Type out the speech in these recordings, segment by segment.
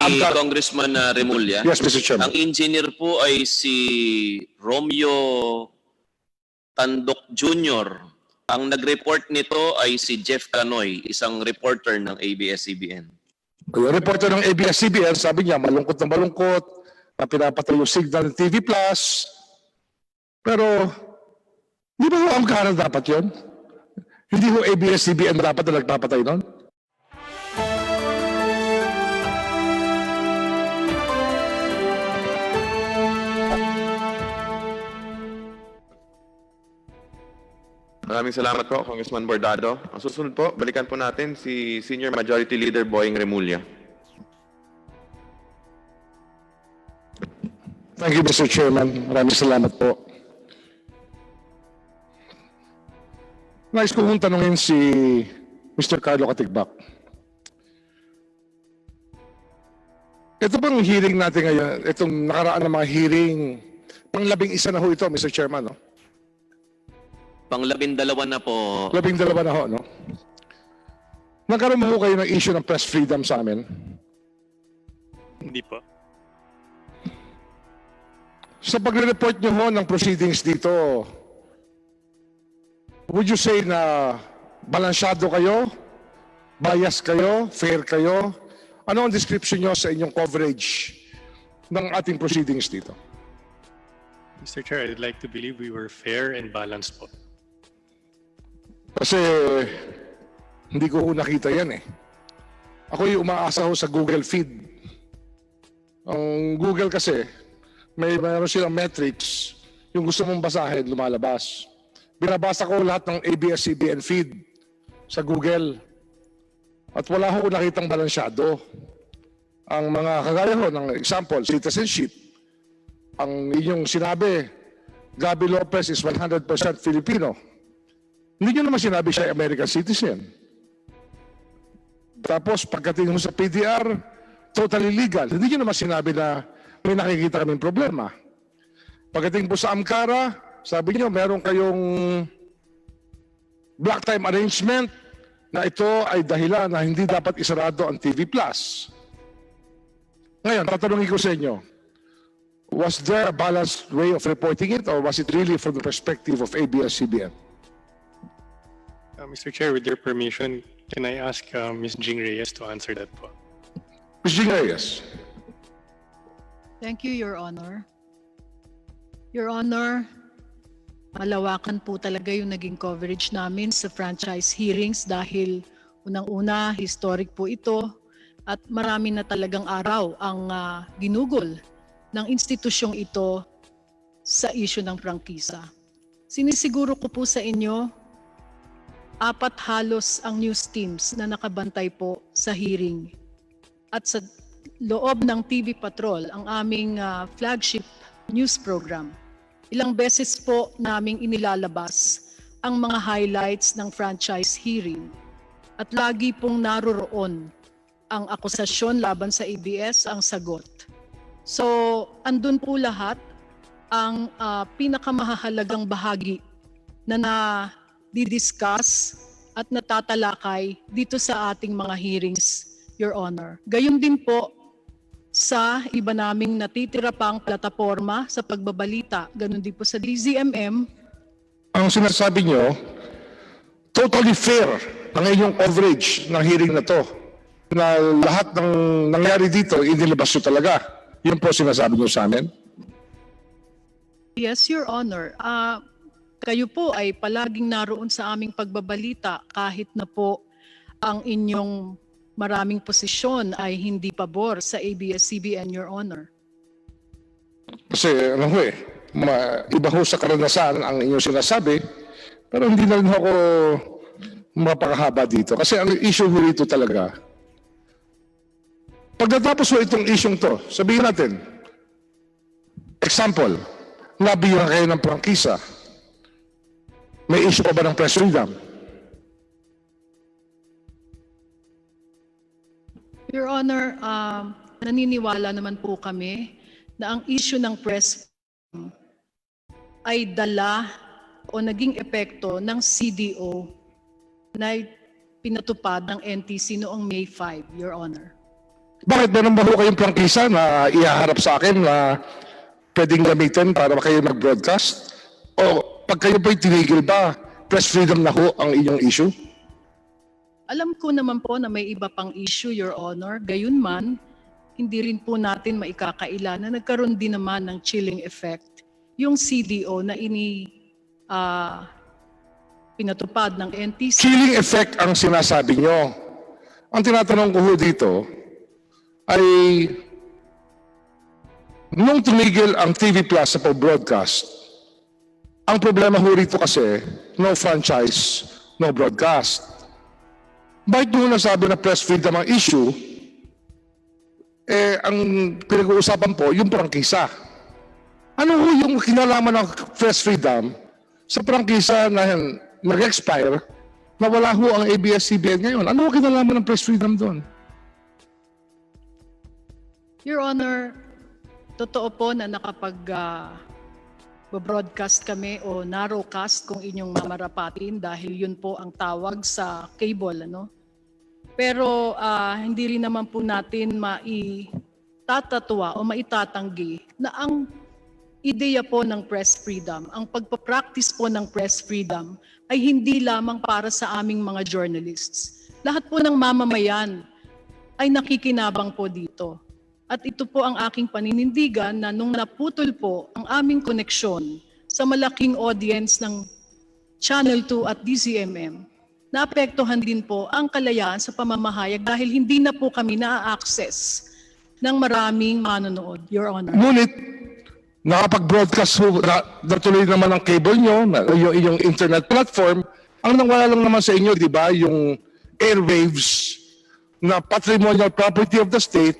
Congressman Remulla. Yes, Mr. Chairman. Ang engineer po ay si Romeo Tandok Jr. Ang nag-report nito ay si Jeff Canoy, isang reporter ng ABS-CBN. Yung reporter ng ABS-CBN, sabi niya, malungkot na pinapatay yung signal ng TV Plus. Pero, di ba ho ang kanan dapat yun? Hindi ho ABS-CBN dapat na nagpapatay nun? Maraming salamat po, Congressman Bordado. Ang susunod po, balikan po natin si Senior Majority Leader Boying Remulla. Thank you, Mr. Chairman. Maraming salamat po. Nais ko kong tanungin si Mr. Carlo Katigbak. Ito bang hearing natin ngayon, itong nakaraan ng mga hearing, pang-11 na ho ito, Mr. Chairman, no? Pang-12 na po. 12 na ho, no? Nagkaroon mo kayo ng issue ng press freedom sa amin? Hindi po. Sa pagre-report nyo ho ng proceedings dito, would you say na balansyado kayo, bias kayo, fair kayo? Ano ang description nyo sa inyong coverage ng ating proceedings dito? Mr. Chair, I'd like to believe we were fair and balanced po. Kasi hindi ko nakita yan eh. Ako yung umaasa ho sa Google feed. Ang Google kasi, mayroon silang metrics. Yung gusto mong basahin, lumalabas. Binabasa ko lahat ng ABS-CBN feed sa Google. At wala ho nakitang balansyado. Ang mga kagaya ho, ng example, citizenship. Ang inyong sinabi, Gabi Lopez is 100% Filipino. Hindi nyo naman sinabi siya American citizen. Tapos pagdating mo sa PDR, totally legal. Hindi nyo naman sinabi na may nakikita kaming problema. Pagdating po sa Amkara, sabi nyo meron kayong black time arrangement na ito ay dahilan na hindi dapat isarado ang TV Plus. Ngayon, tatanungin ko sa inyo, was there a balanced way of reporting it or was it really from the perspective of ABS-CBN? Mr. Chair, with your permission, can I ask Ms. Jing Reyes to answer that po? Ms. Jing Reyes. Thank you, Your Honor. Your Honor, malawakan po talaga yung naging coverage namin sa franchise hearings dahil unang-una, historic po ito at marami na talagang araw ang ginugol ng institusyong ito sa issue ng prangkisa. Sinisiguro ko po sa inyo, 4 halos ang news teams na nakabantay po sa hearing. At sa loob ng TV Patrol, ang aming flagship news program, ilang beses po naming inilalabas ang mga highlights ng franchise hearing. At lagi pong naroroon ang akusasyon laban sa ABS, ang sagot. So, andun po lahat ang pinakamahalagang bahagi na didiscuss at natatalakay dito sa ating mga hearings, Your Honor. Gayon din po sa iba naming natitira pang plataforma sa pagbabalita, ganon din po sa DZMM. Ang sinasabi nyo, totally fair ang inyong coverage ng hearing na to. Na lahat ng nangyari dito, inilabas nyo talaga. Yun po sinasabi nyo sa amin. Yes, Your Honor. Kayo po ay palaging naroon sa aming pagbabalita kahit na po ang inyong maraming posisyon ay hindi pabor sa ABS-CBN, Your Honor. Kasi ano ho eh, iba ho sa karanasan ang inyong sinasabi, pero hindi na rin ako mapakahaba dito. Kasi ang issue ho rito talaga, pagkatapos ho itong issue to, sabihin natin, example, nabigyan kayo ng prangkisa, may issue pa ba ng press freedom? Your Honor, naniniwala naman po kami na ang issue ng press freedom ay dala o naging epekto ng CDO na pinatupad ng NTC noong May 5, Your Honor. Bakit meron ba ho kayong prangkisa na ihaharap sa akin na pwedeng gamitin para kayo mag-broadcast? O pag kayo po'y tinigil ba, press freedom na ho ang inyong issue? Alam ko naman po na may iba pang issue, Your Honor. Gayunman, hindi rin po natin maikakaila na nagkaroon din naman ng chilling effect yung CDO na pinatupad ng NTC. Chilling effect ang sinasabi nyo. Ang tinatanong ko ho dito ay nung tumigil ang TV Plus sa pag-broadcast, ang problema ho rito kasi, no franchise, no broadcast. Bakit nyo nasabi na press freedom ang issue? Ang pinag-uusapan po, yung prangkisa. Ano ho yung kinalaman ng press freedom sa prangkisa na nag-expire na wala ho ang ABS-CBN ngayon? Ano ho kinalaman ng press freedom doon? Your Honor, totoo po na broadcast kami o narrowcast kung inyong mamarapatin dahil yun po ang tawag sa cable, ano? Pero hindi rin naman po natin maitatatawa o maitatanggi na ang ideya po ng press freedom, ang pagpapractice po ng press freedom ay hindi lamang para sa aming mga journalists. Lahat po ng mamamayan ay nakikinabang po dito. At ito po ang aking paninindigan na nung naputol po ang aming koneksyon sa malaking audience ng Channel 2 at DZMM, naapektuhan din po ang kalayaan sa pamamahayag dahil hindi na po kami na-access ng maraming manonood, Your Honor. Ngunit, nakapag-broadcast ho, natuloy naman ang cable nyo, yung internet platform, ang nangwala lang naman sa inyo, di ba, yung airwaves na patrimonial property of the state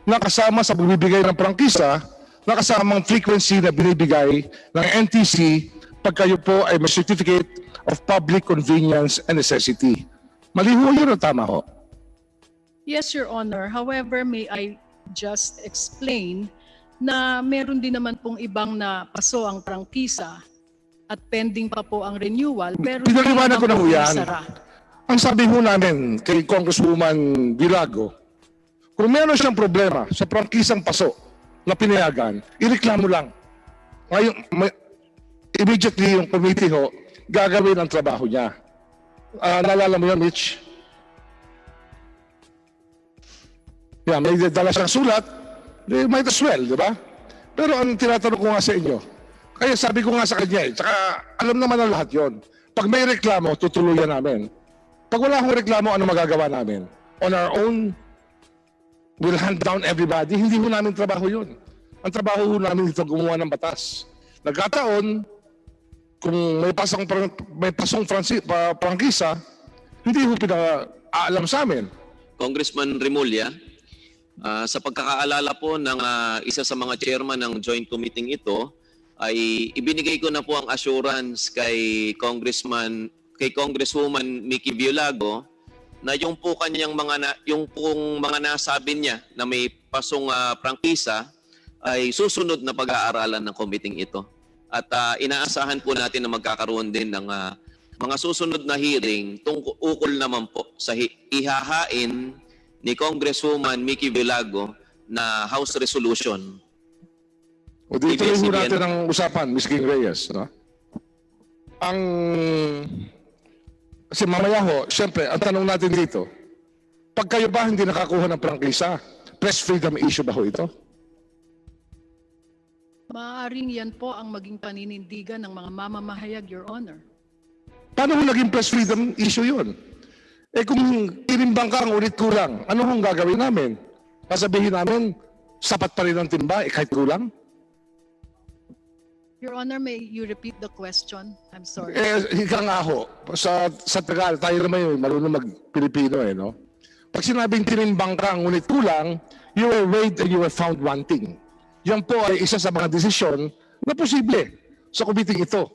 na kasama sa pagbibigay ng prangkisa, na kasamang frequency na binibigay ng NTC pag kayo po ay may certificate of public convenience and necessity. Mali ho yun o tama ho? Yes, Your Honor. However, may I just explain na meron din naman pong ibang na paso ang prangkisa at pending pa po ang renewal. Pero pinaliwanag ko na ho yan. isara. Ang sabi ho namin kay Congresswoman Vilago, kung meron siyang problema sa prangkisang paso na pinayagan, ireklamo lang. Ngayon, immediately yung committee ho, gagawin ang trabaho niya. Naalala mo yan, Mitch? Yeah, may dala siyang sulat, might as well, di ba? Pero ang tinatanong ko nga sa inyo, kaya sabi ko nga sa kanya, tsaka alam naman ang lahat yon. Pag may reklamo, tutuluyan namin. Pag wala akong reklamo, ano magagawa namin? On our own, we'll hand down everybody. Hindi ho namin trabaho yun. Ang trabaho ho namin ito gumawa ng batas. Nagkataon, kung may pasong prangkisa, hindi ho pinaalam sa amin. Congressman Remulla, sa pagkakaalala po ng isa sa mga chairman ng joint committee ito, ay ibinigay ko na po ang assurance kay Congresswoman Mickey Violago na yung po kanyang mga nasabi niya na may pasong prangkisa ay susunod na pag-aaralan ng committee ito. At inaasahan po natin na magkakaroon din ng mga susunod na hearing ukol naman po sa ihahain ni Congresswoman Mickey Violago na House Resolution. O dito rin natin ang usapan, Ms. King Reyes. No? Kasi mamaya ho, siyempre, ang tanong natin dito, pag kayo ba hindi nakakuha ng prangkisa, press freedom issue ba ho ito? Maaaring yan po ang maging paninindigan ng mga mamamahayag, Your Honor. Paano ho naging press freedom issue yun? Kung tinimbang ka ang ulit kulang, ano hong gagawin namin? Sasabihin namin, sapat pa rin ang timba, kahit kulang? Your Honor, may you repeat the question? I'm sorry. Ika nga ho, sa Tagalog, tayo naman yun, marunong mag-Pilipino no? Pag sinabing tinimbang ka ang ulit kulang, you were weighed and you were found wanting. Yan po ay isa sa mga desisyon na posible sa committee ito.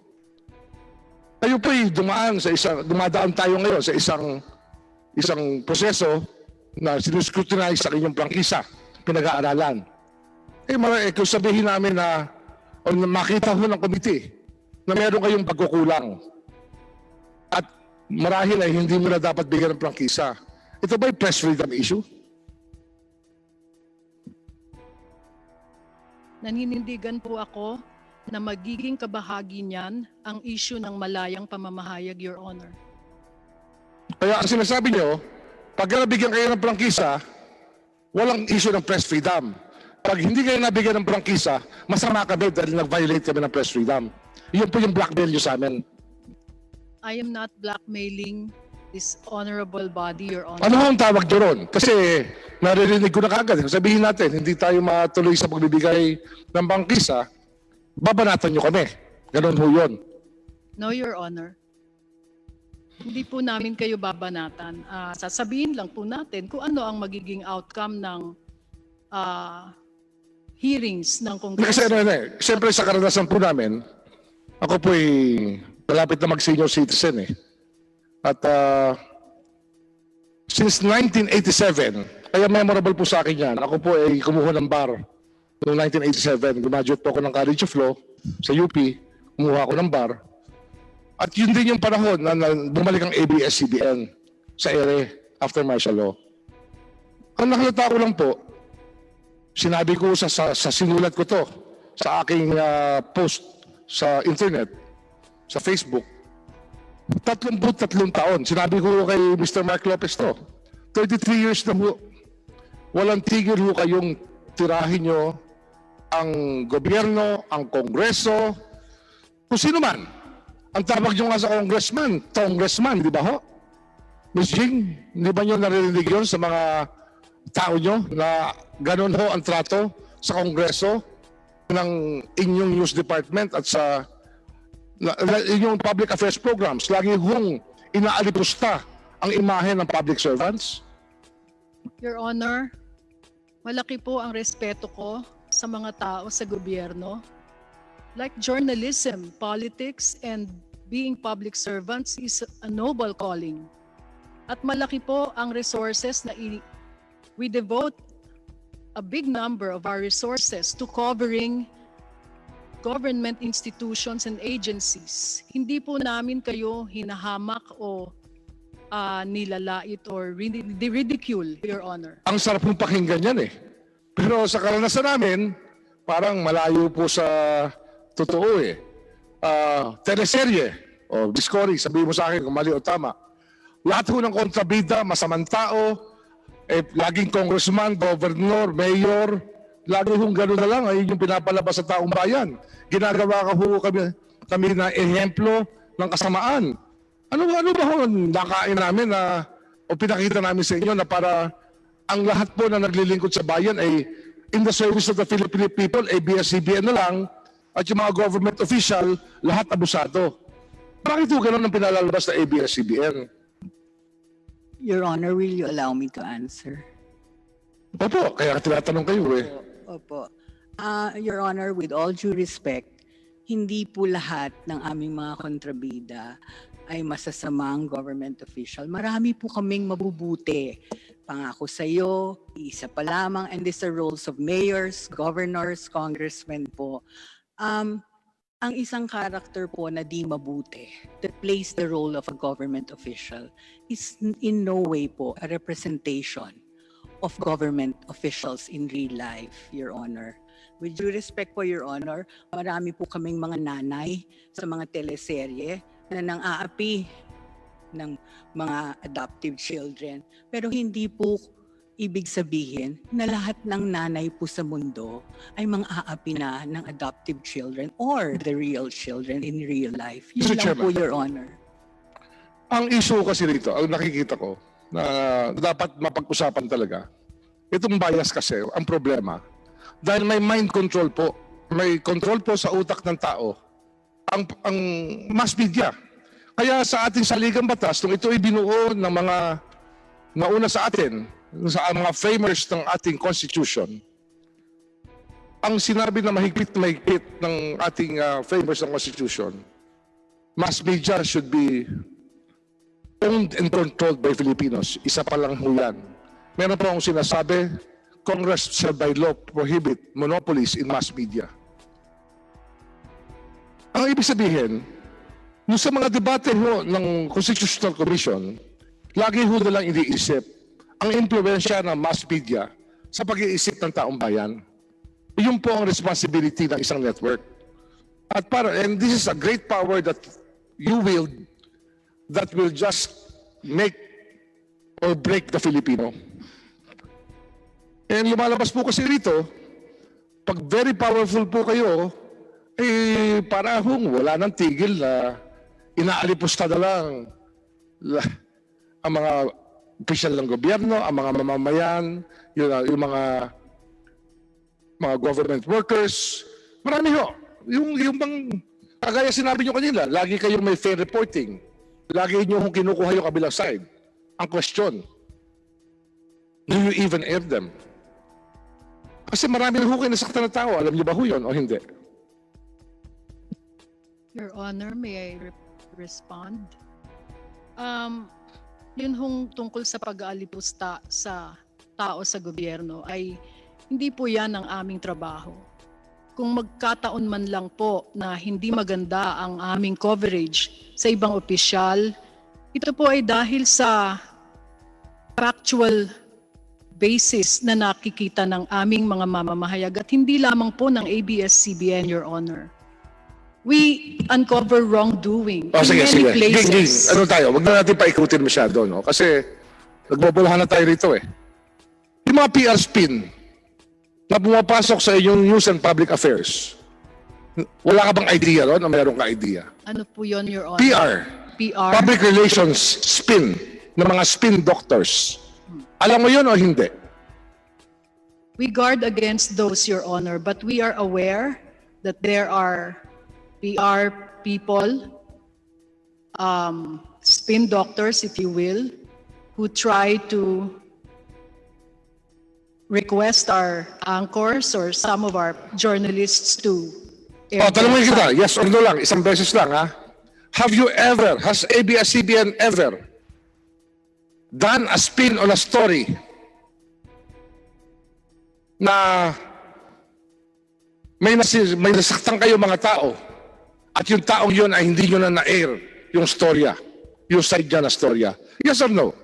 Tayo po ay dumadaan tayo ngayon sa isang proseso na sinuscrutinize sa inyong prangkisa, pinag-aaralan. Kung sabihin namin na o makita ho ng committee na meron kayong pagkukulang at marahil ay hindi mo na dapat bigyan ng prangkisa, ito ba'y press freedom issue? Naninindigan po ako na magiging kabahagi niyan ang issue ng malayang pamamahayag, Your Honor. Kaya ang sinasabi nyo, pag nabigyan kayo ng prangkisa, walang issue ng press freedom. Pag hindi kayo nabigyan ng prangkisa, masama kami dahil nag-violate kami ng press freedom. Yun po yung blackmail nyo sa amin. I am not blackmailing this honorable body, Your Honor. Ano ang tawag doon? Kasi naririnig ko na kagad. Sabihin natin, hindi tayo matuloy sa pagbibigay ng prangkisa, babanatan nyo kami. Ganon ho yun. No, Your Honor. Hindi po namin kayo babanatan. Sasabihin lang po natin kung ano ang magiging outcome ng hearings ng Kasi Kongreso. siyempre sa karanasan po namin, ako po malapit na mag-senior citizen eh. At since 1987, kaya memorable po sa akin yan, ako po ay kumuha ng bar noong 1987. Graduate po ako ng College of Law sa UP, kumuha ako ng bar. At yun din yung panahon na bumalik ang ABS-CBN sa ere after martial law. Ang nakalata ko lang po, sinabi ko sa sinulat ko to sa aking post sa internet, sa Facebook, 33 taon. Sinabi ko kay Mr. Mark Lopez to, 33 years na ho. Walang tigil ho kayong tirahin nyo ang gobyerno, ang Kongreso, kung sino man. Ang tawag nyo nga sa congressman, di ba ho? Ms. Jing, hindi ba nyo narinig yun sa mga tao nyo na ganun ho ang trato sa Kongreso ng inyong news department at sa inyong public affairs programs? Lagi hong inaalipusta ang imahe ng public servants? Your Honor, malaki po ang respeto ko sa mga tao sa gobyerno. Like journalism, politics, and being public servants is a noble calling. At malaki po ang resources na we devote a big number of our resources to covering government institutions and agencies. Hindi po namin kayo hinahamak o nilalait or ridicule, Your Honor. Ang sarap mong pakinggan yan eh. Pero sa karanasan namin, parang malayo po sa totoo eh. Teleserye o Discovery, sabihin mo sa akin kung mali o tama. Lahat po ng kontrabida, masamang tao, laging congressman, governor, mayor, lagi hong gano'n na lang, ay yung pinapalabas sa taong bayan. Ginagawa ka po kami na ehemplo ng kasamaan. Ano ba ho nakain namin na, o pinakita namin sa inyo na para ang lahat po na naglilingkod sa bayan ay in the service of the Filipino people, ABS-CBN na lang, at yung mga government official, lahat abusado. Bakit po gano'n ang pinalalabas na ABS-CBN? Your Honor, will you allow me to answer? Opo, kaya tinatanong kayo eh. Opo. Your Honor, with all due respect, hindi po lahat ng aming mga kontrabida ay masasamang government official. Marami po kaming mabubuti. Pangako sa iyo, isa pa lamang, and these are roles of mayors, governors, congressmen po. Ang isang character po na di mabuti that plays the role of a government official is in no way po a representation of government officials in real life, Your Honor. With due respect po, Your Honor, marami po kaming mga nanay sa mga teleserye na nang-aapi ng mga adoptive children. Pero hindi po ibig sabihin na lahat ng nanay po sa mundo ay mang-aapi na ng adoptive children or the real children in real life. Yun Mr. lang Chairman. po, Your Honor. Ang issue kasi dito, ang nakikita ko, na dapat mapag-usapan talaga, itong bias kasi, ang problema, dahil may mind control po, may control po sa utak ng tao, ang mass media. Kaya sa ating saligang batas, nung ito ay binuo ng mga nauna sa atin, sa mga framers ng ating constitution, ang sinabi na mahigpit ng ating framers ng constitution, mass media should be owned and controlled by Filipinos. Isa pa lang ho yan. Meron po akong sinasabi, Congress shall by law prohibit monopolies in mass media. Ang ibig sabihin, nung sa mga debate ho ng Constitutional Commission, lagi ho nilang iniisip ang impluwensya ng mass media sa pag-iisip ng taong bayan. Yun po ang responsibility ng isang network. And this is a great power that you wield that will just make or break the Filipino. And lumalabas po kasi rito, pag very powerful po kayo, parang wala nang tigil na inaalipusta na lang ang mga opisyal ng gobyerno, ang mga mamamayan, yung mga government workers. Marami ho. Yung bang, kagaya sinabi nyo kanila, lagi kayong may fair reporting. Lagi nyo kung kinukuha yung kabilang side. Ang question, do you even air them? Kasi marami na ho kayo nasaktan na tao. Alam nyo ba ho yun o hindi? Your Honor, may I respond? Yun hong tungkol sa pag-aalipusta sa tao sa gobyerno ay hindi po yan ang aming trabaho. Kung magkataon man lang po na hindi maganda ang aming coverage sa ibang opisyal, ito po ay dahil sa factual basis na nakikita ng aming mga mamamahayag at hindi lamang po ng ABS-CBN, Your Honor. We uncover wrongdoing in many places. Ano tayo? Huwag na natin paikutin masyado, no? Kasi nagbobolahan na tayo rito eh. Yung mga PR spin na pumapasok sa inyong news and public affairs, wala ka bang idea ron o mayroon ka idea? Ano po yun, Your Honor? PR. Public relations spin ng mga spin doctors. Alam mo yun o hindi? We guard against those, Your Honor, but we are aware that there are PR people, spin doctors, if you will, who try to request our anchors or some of our journalists to air Tanungin their kita, yes or no lang, isang beses lang ha. Has ABS-CBN ever done a spin on a story na may nasaktan kayo mga tao at yung taong yun ay hindi nyo na na-air yung storya, yung side niya na storya? Yes or no?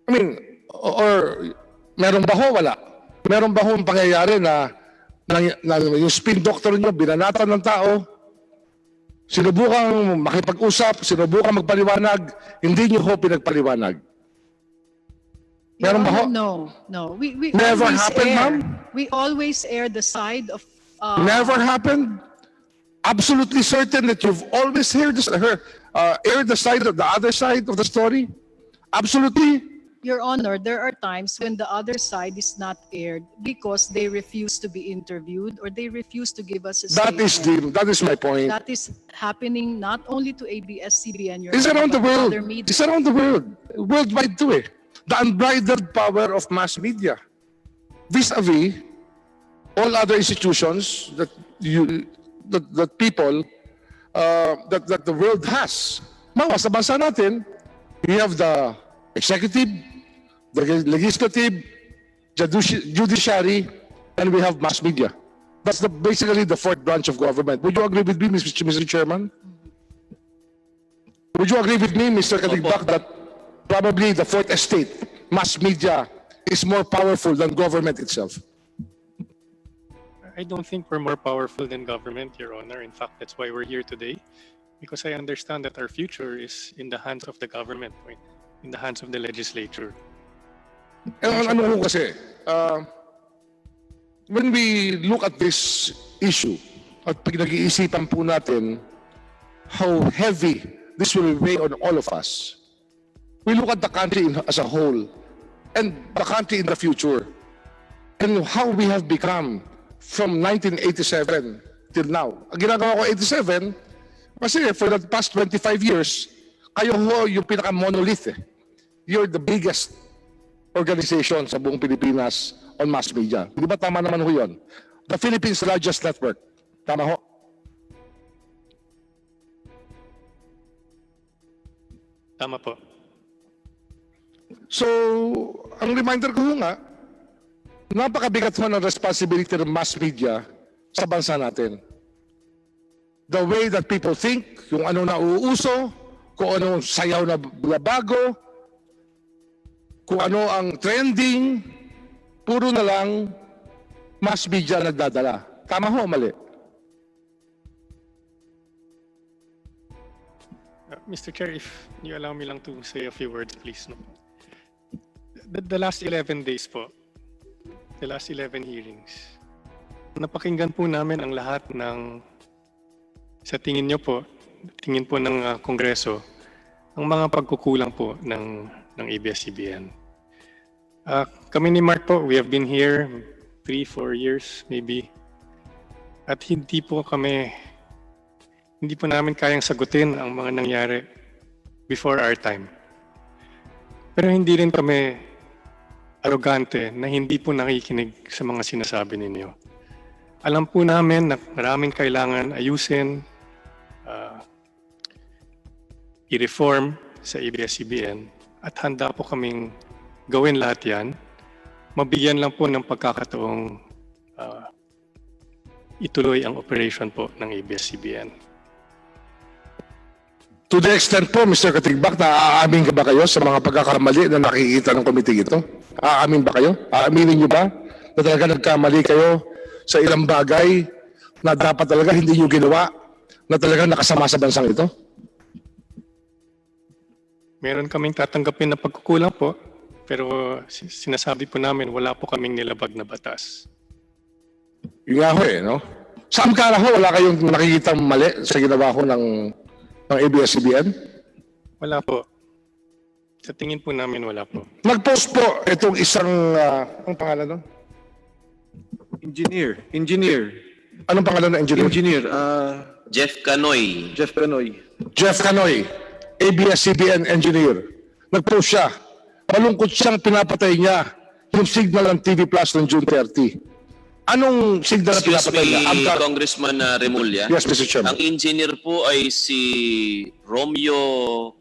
I mean, or meron ba ho? Wala. Meron ba ho ang pangyayari na yung spin doctor nyo, binanatan ng tao, sinubukang makipag-usap, sinubukang magpaliwanag, hindi nyo ho pinagpaliwanag? Meron ba ho? No. We Never always happened, air. ma'am? We always air the side of Never happened? Absolutely certain that you've always aired the side of the other side of the story? Absolutely? Your Honor, there are times when the other side is not aired because they refuse to be interviewed or they refuse to give us a statement. That is my point. That is happening not only to ABS-CBN, Your It's Honor, around the but world. other media. It's around the world. Worldwide too eh. The unbridled power of mass media. Vis-a-vis all other institutions that people, that the world has. Mga sa bansa natin, we have the executive, the legislative, judiciary, and we have mass media. That's basically the fourth branch of government. Would you agree with me, Mr. Chairman? Would you agree with me, Mr. Katigbak, that probably the fourth estate, mass media, is more powerful than government itself? I don't think we're more powerful than government, Your Honor. In fact, that's why we're here today, because I understand that our future is in the hands of the government, in the hands of the legislature. Ano ho kasi, when we look at this issue, at pinag-iisipan po natin how heavy this will weigh on all of us, we look at the country as a whole and the country in the future and how we have become from 1987 till now. Ang ginagawa ko 87, kasi for the past 25 years, kayo ho yung pinaka-monolith eh. You're the biggest organization sa buong Pilipinas on mass media. Di ba tama naman ho yun? The Philippines' largest network. Tama ho? Tama po. So, ang reminder ko nga, napakabigat ho ng responsibility ng mass media sa bansa natin. The way that people think, yung ano na uuso, kung ano sayaw na bago, kung ano ang trending, puro na lang mass media nagdadala. Tama ho o mali? Mr. Chair, if you allow me lang to say a few words, please. No? The last 11 days po, the last 11 hearings, napakinggan po namin ang lahat ng, sa tingin nyo po, tingin po ng Kongreso, ang mga pagkukulang po ng ABS-CBN. Kami ni Mark po, we have been here 3-4 years maybe, at hindi po namin kayang sagutin ang mga nangyari before our time. Pero hindi rin kami arrogante na hindi po nakikinig sa mga sinasabi ninyo. Alam po namin na maraming kailangan ayusin, i-reform sa ABS-CBN at handa po kaming gawin lahat yan. Mabigyan lang po ng pagkakataong ituloy ang operation po ng ABS-CBN. To the extent po, Mr. Katigbak, naaamin ka ba kayo sa mga pagkakamali na nakikita ng komite ito? Aamin ba kayo? Aaminin niyo ba na talaga nagkamali kayo sa ilang bagay na dapat talaga hindi niyo ginawa na talaga nakasama sa bansang ito? Meron kaming tatanggapin na pagkukulang po, pero sinasabi po namin wala po kaming nilabag na batas. Yung nga ho no? Sa Amkara ho, wala kayong nakikitang mali sa ginawa ko ng ABS-CBN? Wala po. Sa tingin po namin wala po. Nag-post po itong isang, anong pangalan nun? Engineer. Anong pangalan ng engineer? Jeff Canoy. Jeff Canoy. Jeff Canoy, ABS-CBN engineer. Nag-post siya. Malungkot siyang pinapatay niya yung signal ng TV Plus ng June 30. Anong signal na Excuse pinapatay niya? me, Congressman Remulla. Yes, Mr. Chairman. Ang engineer po ay si Romeo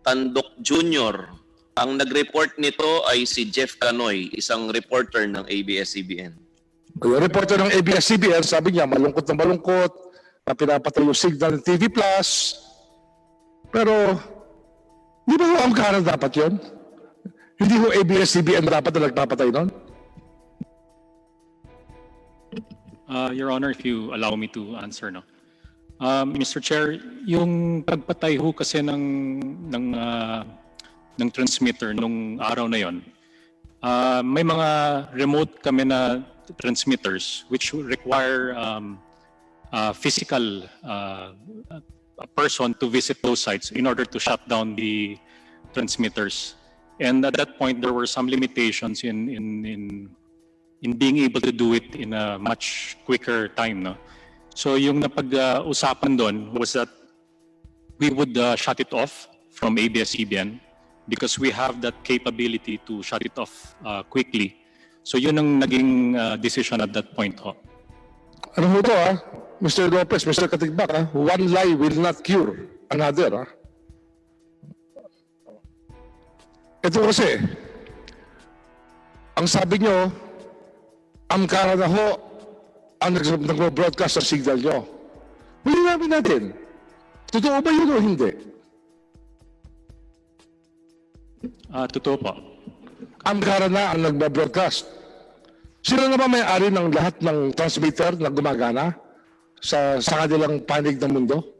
Tandok Jr. Ang nag-report nito ay si Jeff Canoy, isang reporter ng ABS-CBN. Yung reporter ng ABS-CBN, sabi niya, malungkot na pinapatay yung signal ng TV Plus. Pero, di ba ho Amkara dapat yun? Hindi ho ABS-CBN dapat na nagpapatay nun? Your Honor, if you allow me to answer, no. Mr. Chair, yung pagpatay ho kasi ng transmitter nung araw na yon, may mga remote kami na transmitters which require physical a person to visit those sites in order to shut down the transmitters. And at that point, there were some limitations in being able to do it in a much quicker time, no? So yung napag-usapan doon was that we would shut it off from ABS-CBN because we have that capability to shut it off quickly. So yun ang naging decision at that point ho. Ano ho to Mr. Lopez, Mr. Katigbak one lie will not cure another Ito kasi, ang sabi nyo, Amkara na ho ang nag-broadcast sa signal nyo. Huli namin natin. Totoo ba yun o hindi? Totoo po. Amkara na ang nag-broadcast. Sila na ba may-ari ng lahat ng transmitter na gumagana sa kanilang panig ng mundo?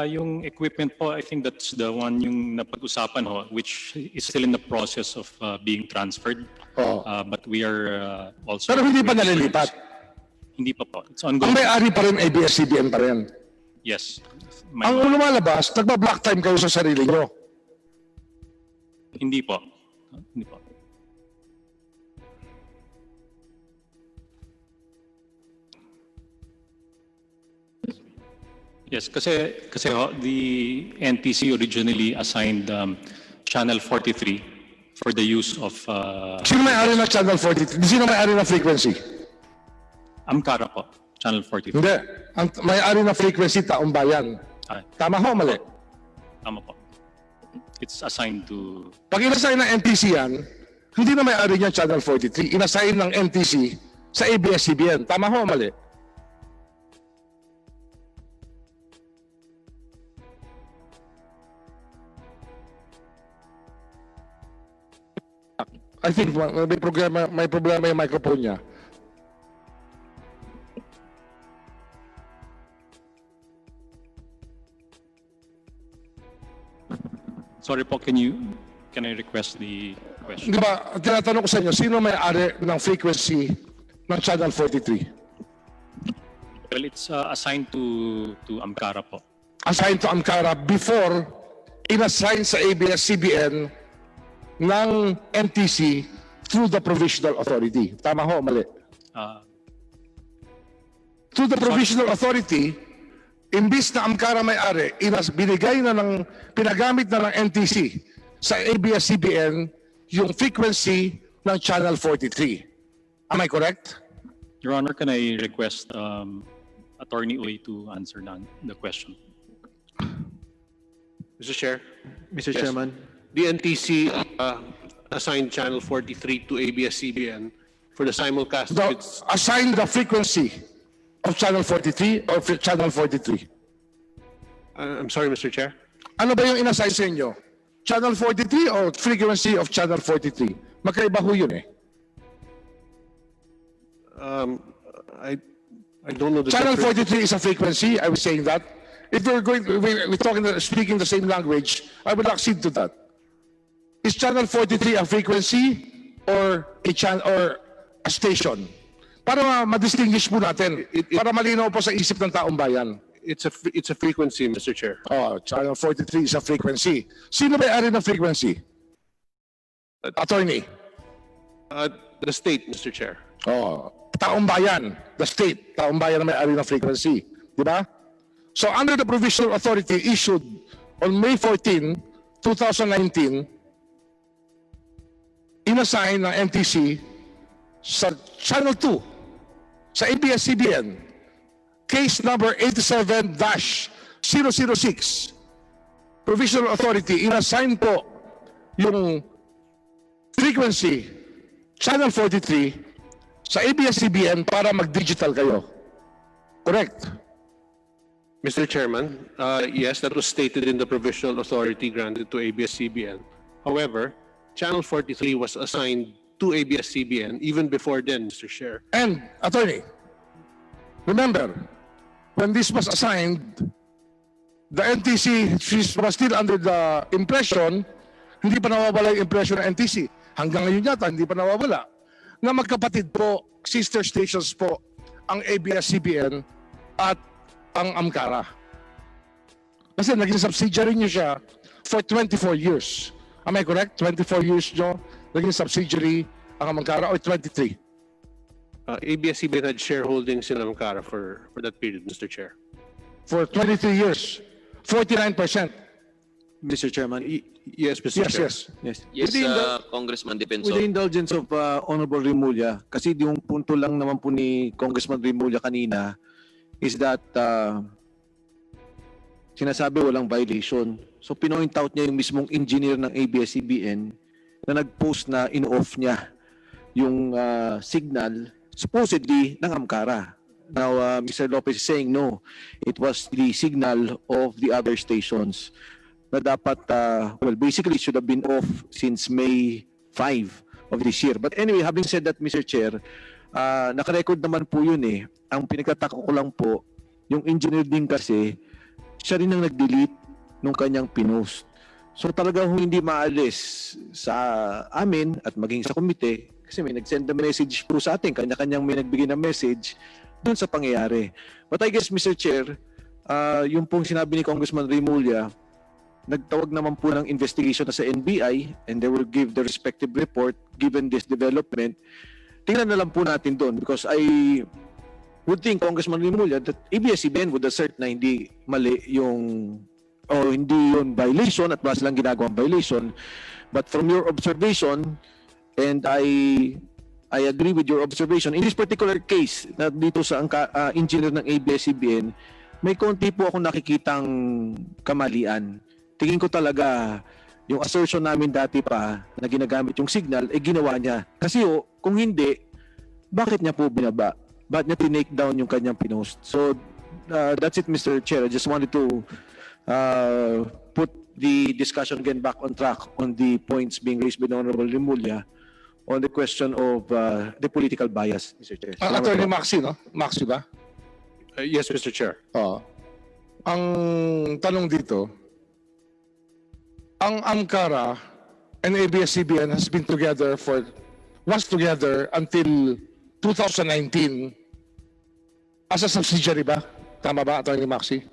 Yung equipment po, I think that's the one yung napag-usapan ho, which is still in the process of being transferred. Oo. But we are also... Pero hindi pa nalilipat. Hindi pa po. It's Ang ongoing. may-ari pa rin ABS-CBN pa rin. Yes. Ang lumalabas, nagba-block time kayo sa sarili nyo. Hindi po. Hindi po. Yes, kasi ho, the NTC originally assigned Channel 43 for the use of Sino may-ari ng Channel 43? Sino may-ari ng frequency? Amkara po, Channel 43. Hindi. Ang may-ari ng frequency, taong bayan. Tama ho, mali? Tama po. It's assigned to... Pag inassign ng NTC yan, hindi na may-ari niyan Channel 43. Inassign ng NTC sa ABS-CBN. Tama ho, mali? I think may problema yung microphone niya. Sorry po, can I request the question? Di ba, tinatanong ko sa inyo, sino may-ari ng frequency ng Channel 43? Well, it's assigned to Amcara po. Assigned to Amcara before inassign sa ABS-CBN ng NTC through the provisional authority. Tama ho, mali. Through the provisional authority, imbis na Amcara may-ari, pinagamit na ng NTC sa ABS-CBN yung frequency ng Channel 43. Am I correct? Your Honor, can I request Attorney Uy to answer the question? Mr. Chair, Mr. Yes. Chairman, the NTC assigned Channel 43 to ABS-CBN for the simulcast. Assign the frequency of Channel 43 or Channel 43. I'm sorry, Mr. Chair. Ano ba yung inassign sa inyo? Channel 43 or frequency of Channel 43? Magkaiba ho yun eh. I don't know the Channel difference. 43 is a frequency. I was saying that. If we're speaking the same language, I would accede to that. Is Channel 43 a frequency or a station? Para ma-distinguish po natin. Para malinaw po sa isip ng taong bayan. It's a frequency, Mr. Chair. Oh, Channel 43 is a frequency. Sino may-ari ng frequency? Attorney. The state, Mr. Chair. Oh, taong bayan, the state, taong bayan na may-ari ng frequency. Di ba? So under the provisional authority issued on May 14, 2019, inassign ng NTC sa Channel 2, sa ABS-CBN, case number 87-006, provisional authority, inassign po yung frequency, Channel 43, sa ABS-CBN para mag-digital kayo. Correct? Mr. Chairman, yes, that was stated in the provisional authority granted to ABS-CBN. However, Channel 43 was assigned to ABS-CBN even before then, Mr. Chair. And, Attorney, remember, when this was assigned, the NTC was still under the impression, hindi pa nawawala yung impression ng NTC. Hanggang ngayon yata, hindi pa nawawala. Na magkapatid po, sister stations po, ang ABS-CBN at ang Amcara. Kasi naging subsidiary niyo siya for 24 years. Am I correct? 24 years nyo, naging subsidiary ang Amcara or 23? ABS-CBN had shareholdings in Amcara for that period, Mr. Chair. For 23 years, 49%. Mr. Chairman, Yes, Mr. Yes, Chair. yes. yes. Yes, With the Congressman with Defensor. the indulgence of Honorable Rimulya, kasi yung punto lang naman po ni Congressman Rimulya kanina is that sinasabi walang violation. So pinoint out niya yung mismong engineer ng ABS-CBN na nag-post na in-off niya yung signal supposedly ng Amcara. Now, Mr. Lopez is saying no, it was the signal of the other stations na dapat, well, basically it should have been off since May 5 of this year. But anyway, having said that, Mr. Chair, nakarecord naman po yun eh. Ang pinagtataka ko lang po, yung engineer din kasi, siya rin ang nag-delete nung kanyang pinost. So talagang hindi maalis sa amin at maging sa komite kasi may nag-send na message po sa atin, kanya-kanyang may nagbigay na message dun sa pangyayari. But I guess, Mr. Chair, yung pong sinabi ni Congressman Rimulya, nagtawag naman po ng investigation na sa NBI and they will give the respective report given this development. Tingnan na lang po natin doon because I would think, Congressman Rimulya, that ABS-CBN would assert na hindi mali yung o hindi yun violation at wala silang ginagawang violation. But from your observation, and I agree with your observation, in this particular case, na dito sa engineer ng ABS-CBN, may konti po akong nakikitang kamalian. Tingin ko talaga yung assertion namin dati pa na ginagamit yung signal, ginawa niya. Kasi kung hindi, bakit niya po binaba? Bakit niya tinake down yung kanyang pinost? So, that's it, Mr. Chair. I just wanted to put the discussion again back on track on the points being raised by the Honorable Rimulya on the question of the political bias, Mr. Chair. Salamat Attorney po. Maxi, no? Maxi ba? Yes, Mr. Chair. Oo. Ang tanong dito, ang AMCARA and ABS-CBN was together until 2019 as a subsidiary ba? Tama ba, Attorney Maxi?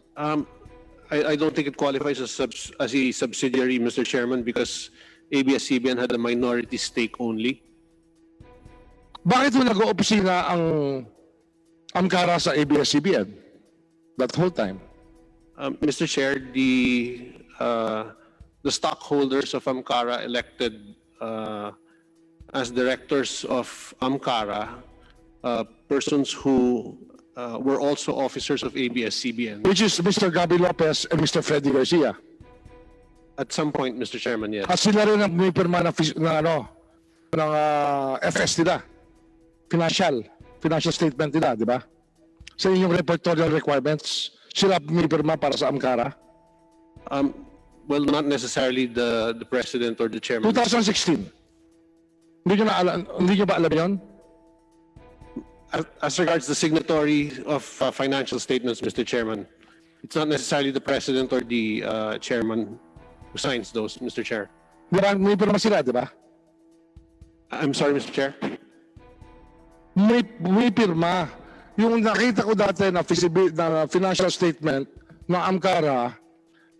I don't think it qualifies as a subsidiary, Mr. Chairman, because ABS-CBN had a minority stake only. Bakit mo nag-oopisina ang AMCARA sa ABS-CBN that whole time? Mr. Chair, the stockholders of AMCARA elected as directors of AMCARA persons who were also officers of ABS-CBN. Which is Mr. Gabby Lopez and Mr. Freddy Garcia. At some point, Mr. Chairman, yes. At sila rin ang pumipirma ng FS nila. Financial statement nila, di ba? Sa inyong reportorial requirements, sila pumipirma para sa AMCARA. Well, not necessarily the president or the chairman. 2016. Hindi nyo ba alam yun? As regards the signatory of financial statements, Mr. Chairman, it's not necessarily the president or the chairman who signs those, Mr. Chair. Di ba? Pumipirma sila, di ba? I'm sorry, Mr. Chair. May pirma. Yung nakita ko dati na financial statement ng AMCARA,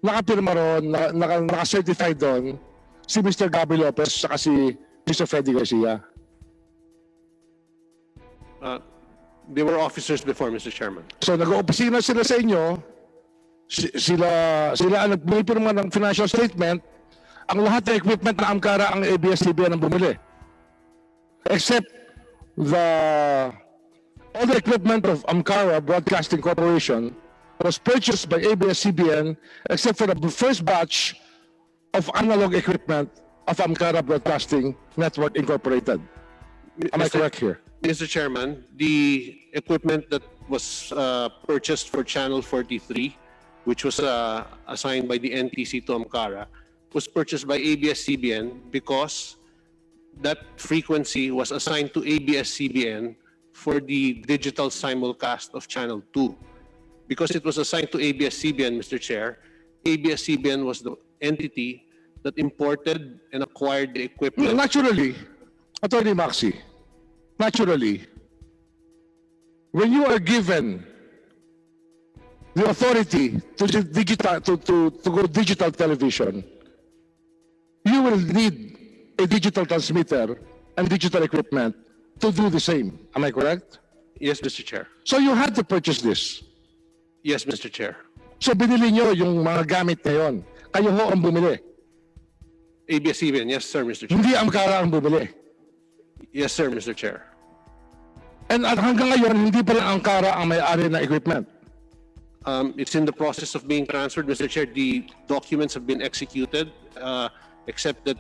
nakapirma ron, naka-certify doon si Mr. Gabby Lopez at si Mr. Freddy Garcia. They were officers before, Mr. Chairman. So nag-oopisina sila sa inyo, sila ang nagpirma ng financial statement, ang lahat ng equipment na AMCARA ang ABS-CBN ang bumili. Except all the equipment of AMCARA Broadcasting Corporation was purchased by ABS-CBN except for the first batch of analog equipment of AMCARA Broadcasting Network Incorporated. Am I correct here? Mr. Chairman, the equipment that was purchased for Channel 43, which was assigned by the NTC to AMCARA, was purchased by ABS-CBN because that frequency was assigned to ABS-CBN for the digital simulcast of Channel 2. Because it was assigned to ABS-CBN, Mr. Chair, ABS-CBN was the entity that imported and acquired the equipment. Naturally, Attorney Maxi, naturally, when you are given the authority to go digital television, you will need a digital transmitter and digital equipment to do the same. Am I correct? Yes, Mr. Chair. So you had to purchase this. Yes, Mr. Chair. So binili nyo yung mga gamit na yon. Kayo ho ang bumili. ABS-CBN, yes, sir, Mr. Chair. Hindi AMCARA ang bumili. Yes, sir, Mr. Chair. And hanggang ngayon, hindi pa rin AMCARA ang may-ari na equipment. It's in the process of being transferred, Mr. Chair. The documents have been executed, except that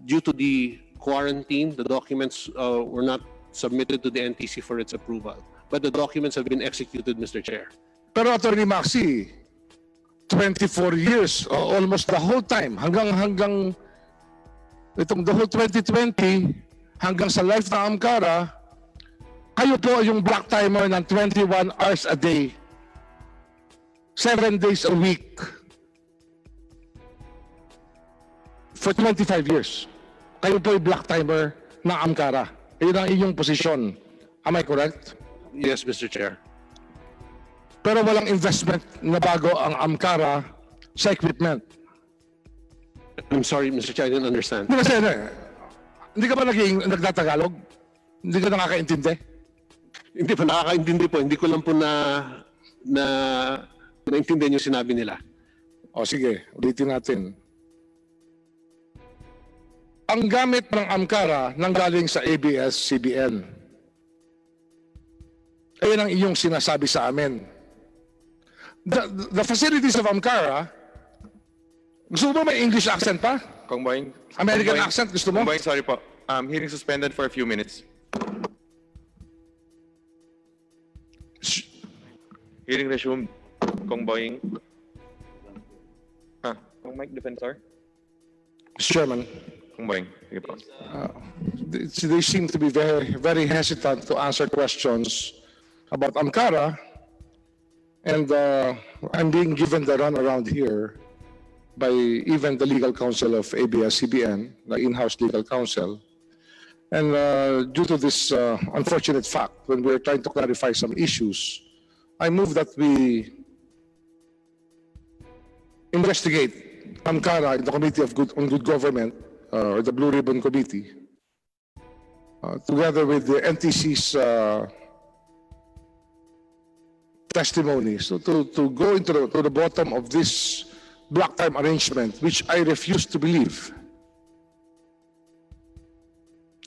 due to the quarantine, the documents were not submitted to the NTC for its approval. But the documents have been executed, Mr. Chair. Pero Attorney Maxi, 24 years, almost the whole time, hanggang itong the whole 2020, hanggang sa life ng AMCARA, kayo po yung black timer ng 21 hours a day, 7 days a week, for 25 years. Kayo po yung black timer ng AMCARA. Yun ang inyong posisyon. Am I correct? Yes, Mr. Chair. Pero walang investment na bago ang AMCARA sa equipment. I'm sorry, Mr. Chair, I didn't understand. Hindi kasi, hindi ka ba nagtatagalog? Hindi ka nakakaintindi? Hindi po, nakakaintindi po. Hindi ko lang po naintindihan yung sinabi nila. O sige, ulitin natin. Ang gamit ng AMCARA nanggaling sa ABS-CBN. Ayun ang iyong sinasabi sa amin. The facilities of AMCARA, gusto mo ba may English accent pa? Kongboying. American accent, gusto mo? Kongboying, sorry po. Hearing suspended for a few minutes. Hearing resumed. Kongboying. Kong Mike Defensor. Mr. Chairman, Kung Boying. Sige po. They seem to be very hesitant to answer questions about Ankara, and I'm being given the runaround here by even the legal counsel of ABS-CBN, the in-house legal counsel. And due to this unfortunate fact, when we're trying to clarify some issues, I move that we investigate Ankara in the Committee on Good Government, or the Blue Ribbon Committee, together with the NTC's testimony. So to go into the bottom of this block time arrangement, which I refuse to believe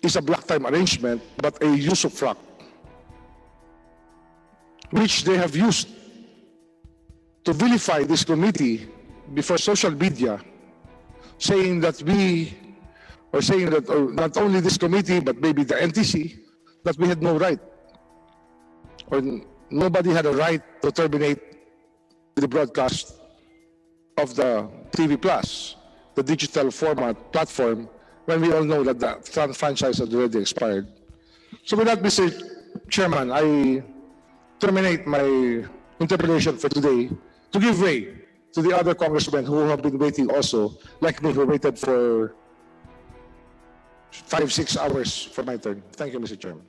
is a block time arrangement, but a use of fraud, which they have used to vilify this committee before social media, saying that not only this committee, but maybe the NTC, that we had no right, or nobody had a right to terminate the broadcast of the TV Plus, the digital format platform, when we all know that the franchise has already expired. So with that, Mr. Chairman, I terminate my interpellation for today to give way to the other congressmen who have been waiting also, like me, who waited for 5-6 hours for my turn. Thank you, Mr. Chairman.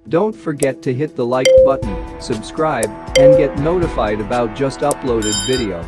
Don't forget to hit the like button, subscribe, and get notified about just uploaded video.